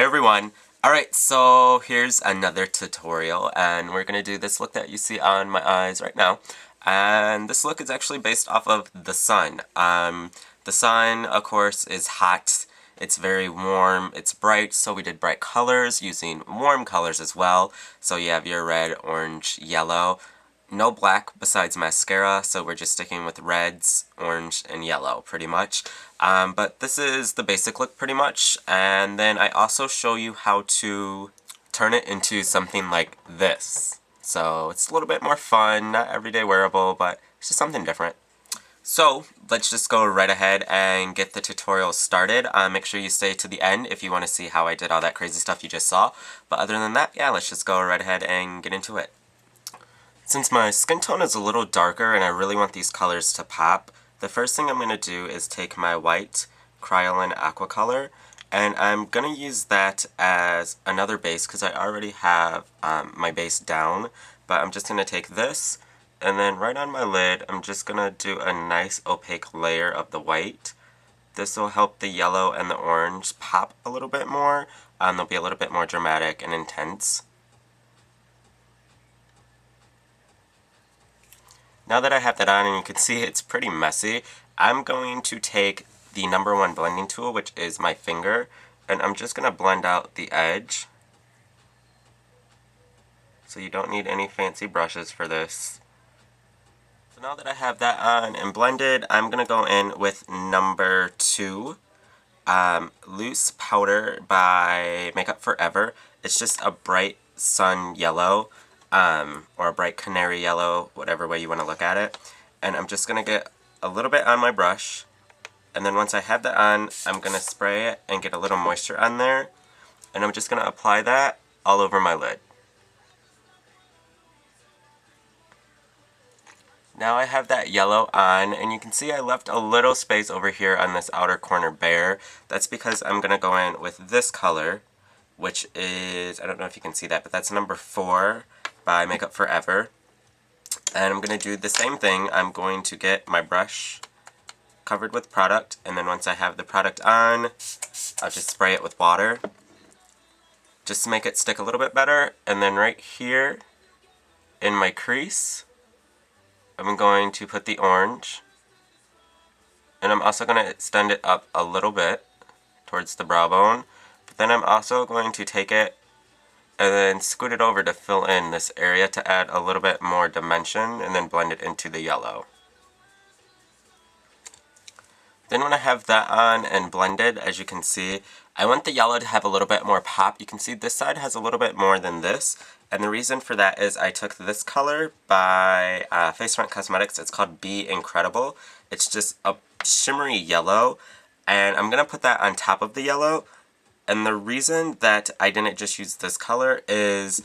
everyone! Alright, so here's another tutorial, and we're going to do this look that you see on my eyes right now. And this look is actually based off of the sun. The sun, of course, is hot, it's very warm, it's bright, so we did bright colors using warm colors as well. So you have your red, orange, yellow. No black besides mascara, so we're just sticking with reds, orange, and yellow pretty much. But this is the basic look pretty much, and then I also show you how to turn it into something like this. So it's a little bit more fun, not everyday wearable, but it's just something different. So let's just go right ahead and get the tutorial started. Make sure you stay to the end if you want to see how I did all that crazy stuff you just saw. But other than that, yeah, let's just go right ahead and get into it. Since my skin tone is a little darker and I really want these colors to pop, the first thing I'm going to do is take my white Kryolan Aqua color, and I'm going to use that as another base because I already have my base down, but I'm just going to take this, and then right on my lid, I'm just going to do a nice opaque layer of the white. This will help the yellow and the orange pop a little bit more. They'll be a little bit more dramatic and intense. Now that I have that on and you can see it's pretty messy, I'm going to take the #1 blending tool, which is my finger, and I'm just going to blend out the edge. So you don't need any fancy brushes for this. So now that I have that on and blended, I'm going to go in with #2, Loose Powder by Makeup Forever. It's just a bright sun yellow. Or a bright canary yellow, whatever way you want to look at it. And I'm just going to get a little bit on my brush, and then once I have that on, I'm going to spray it and get a little moisture on there, and I'm just going to apply that all over my lid. Now I have that yellow on, and you can see I left a little space over here on this outer corner bare. That's because I'm going to go in with this color, which is, I don't know if you can see that, but that's #4 by Makeup Forever. And I'm going to do the same thing. I'm going to get my brush covered with product, and then once I have the product on, I'll just spray it with water just to make it stick a little bit better. And then right here in my crease, I'm going to put the orange, and I'm also going to extend it up a little bit towards the brow bone. But then I'm also going to take it and then scoot it over to fill in this area to add a little bit more dimension, and then blend it into the yellow. Then when I have that on and blended, as you can see, I want the yellow to have a little bit more pop. You can see this side has a little bit more than this, and the reason for that is I took this color by Face Front Cosmetics. It's called Be Incredible. It's just a shimmery yellow, and I'm going to put that on top of the yellow. And the reason that I didn't just use this color is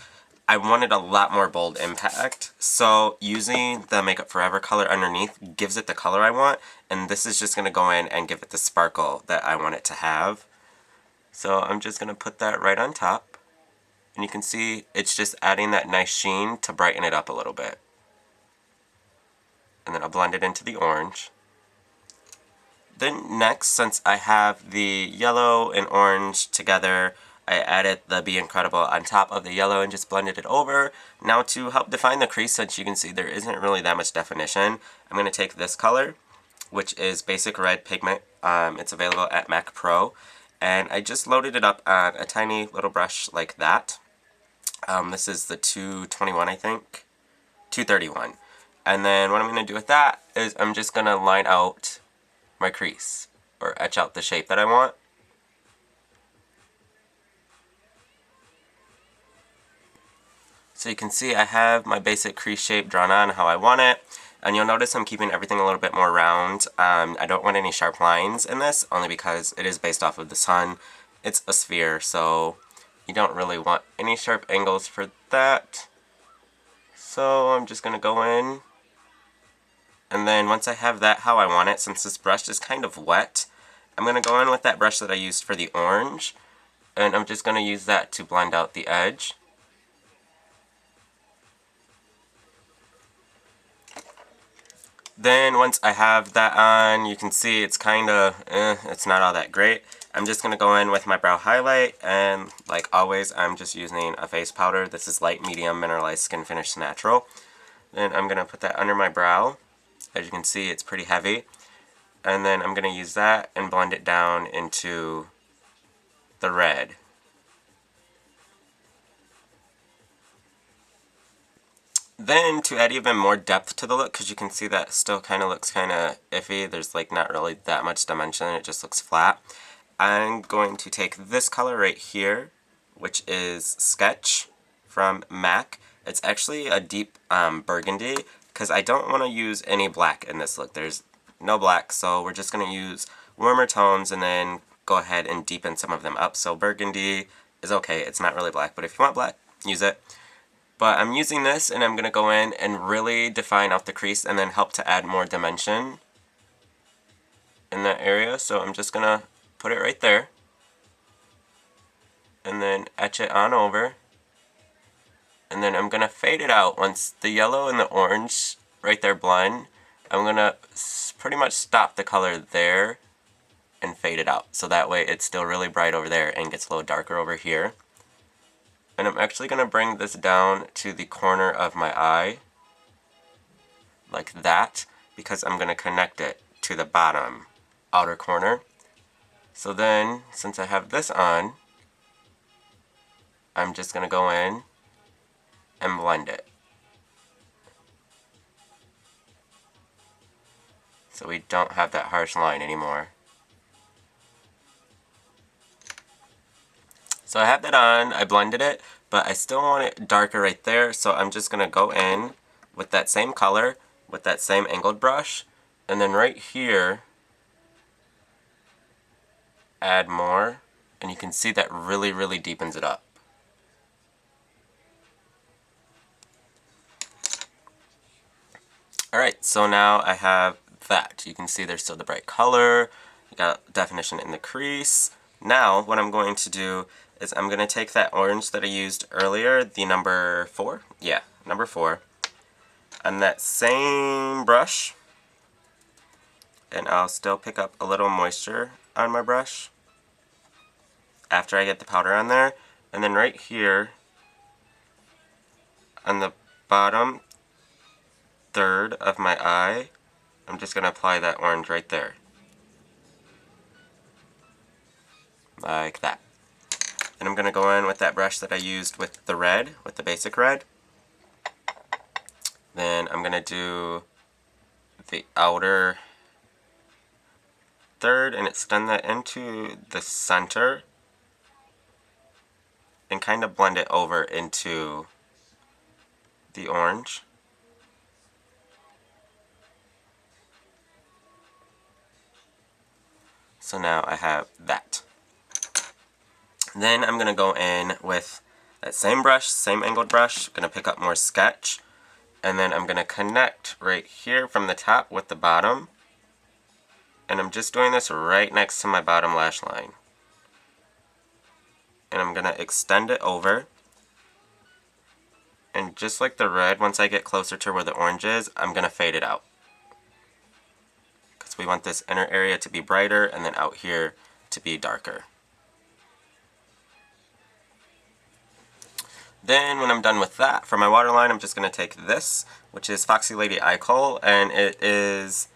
I wanted a lot more bold impact. So using the Makeup Forever color underneath gives it the color I want, and this is just going to go in and give it the sparkle that I want it to have. So I'm just going to put that right on top, and you can see it's just adding that nice sheen to brighten it up a little bit. And then I'll blend it into the orange. Then next, since I have the yellow and orange together, I added the Be Incredible on top of the yellow and just blended it over. Now to help define the crease, since you can see there isn't really that much definition, I'm going to take this color, which is Basic Red Pigment. It's available at Mac Pro, and I just loaded it up on a tiny little brush like that. This is the 221, I think, 231. And then what I'm going to do with that is I'm just going to line out my crease, or etch out the shape that I want. So you can see I have my basic crease shape drawn on how I want it, and you'll notice I'm keeping everything a little bit more round. I don't want any sharp lines in this, only because it is based off of the sun. It's a sphere, so you don't really want any sharp angles for that. So I'm just going to go in, and then once I have that how I want it, since this brush is kind of wet, I'm going to go in with that brush that I used for the orange, and I'm just going to use that to blend out the edge. Then once I have that on, you can see it's kind of, it's not all that great. I'm just going to go in with my brow highlight, and like always, I'm just using a face powder. This is Light Medium Mineralized Skin Finish Natural. Then I'm going to put that under my brow. As you can see, it's pretty heavy. And then I'm going to use that and blend it down into the red. Then to add even more depth to the look, because you can see that still kind of looks kind of iffy, there's like not really that much dimension, it just looks flat. I'm going to take this color right here, which is Sketch from MAC. It's actually a deep burgundy, because I don't want to use any black in this look. There's no black, so we're just going to use warmer tones and then go ahead and deepen some of them up. So burgundy is okay, it's not really black, but if you want black, use it. But I'm using this, and I'm going to go in and really define out the crease and then help to add more dimension in that area. So I'm just going to put it right there and then etch it on over. And then I'm going to fade it out. Once the yellow and the orange right there blend, I'm going to pretty much stop the color there and fade it out. So that way it's still really bright over there and gets a little darker over here. And I'm actually going to bring this down to the corner of my eye, like that, because I'm going to connect it to the bottom outer corner. So then, since I have this on, I'm just going to go in and blend it. So we don't have that harsh line anymore. So I have that on, I blended it, but I still want it darker right there, so I'm just going to go in with that same color, with that same angled brush, and then right here, add more, and you can see that really, really deepens it up. Alright, so now I have that. You can see there's still the bright color, you got definition in the crease. Now, what I'm going to do is I'm going to take that orange that I used earlier, the number 4, yeah, number 4, and that same brush, and I'll still pick up a little moisture on my brush after I get the powder on there, and then right here on the bottom third of my eye, I'm just going to apply that orange right there, like that. And I'm going to go in with that brush that I used with the red, with the basic red. Then I'm going to do the outer third and extend that into the center and kind of blend it over into the orange. So now I have that. Then I'm going to go in with that same brush, same angled brush, going to pick up more Sketch, and then I'm going to connect right here from the top with the bottom, and I'm just doing this right next to my bottom lash line. And I'm going to extend it over, and just like the red, once I get closer to where the orange is, I'm going to fade it out. Because we want this inner area to be brighter, and then out here to be darker. Then when I'm done with that, for my waterline, I'm just going to take this, which is Foxy Lady Eye Kohl, and it is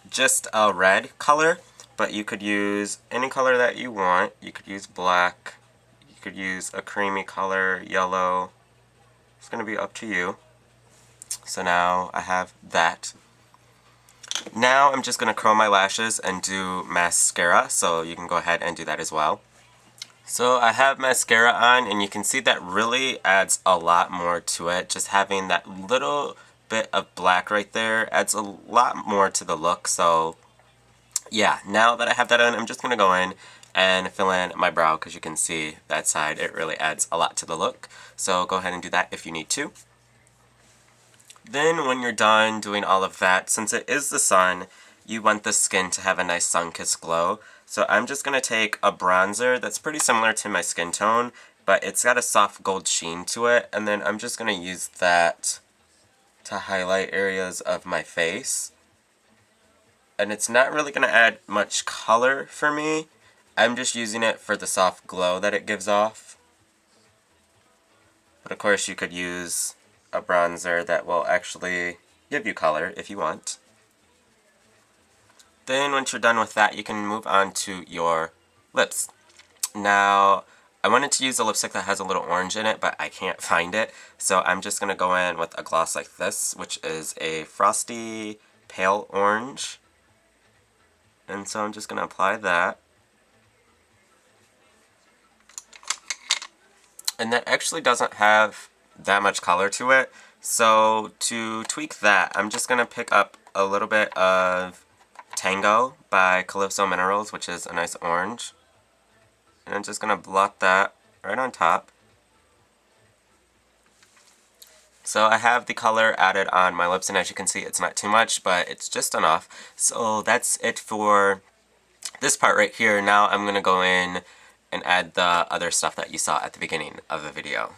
just a red color, but you could use any color that you want. You could use black, you could use a creamy color, yellow. It's going to be up to you. So now I have that. Now I'm just going to curl my lashes and do mascara, so you can go ahead and do that as well. So I have mascara on, and you can see that really adds a lot more to it. Just having that little bit of black right there adds a lot more to the look. So yeah, now that I have that on, I'm just going to go in and fill in my brow, because you can see that side, it really adds a lot to the look. So go ahead and do that if you need to. Then when you're done doing all of that, since it is the sun, you want the skin to have a nice sun-kissed glow. So I'm just going to take a bronzer that's pretty similar to my skin tone, but it's got a soft gold sheen to it, and then I'm just going to use that to highlight areas of my face. And it's not really going to add much color for me, I'm just using it for the soft glow that it gives off. But of course you could use a bronzer that will actually give you color if you want. Then once you're done with that, you can move on to your lips. Now, I wanted to use a lipstick that has a little orange in it, but I can't find it. So I'm just going to go in with a gloss like this, which is a frosty pale orange. And so I'm just going to apply that. And that actually doesn't have that much color to it. So to tweak that, I'm just going to pick up a little bit of Tango by Calypso Minerals, which is a nice orange. And I'm just going to blot that right on top. So I have the color added on my lips, and as you can see, it's not too much, but it's just enough. So that's it for this part right here. Now I'm going to go in and add the other stuff that you saw at the beginning of the video.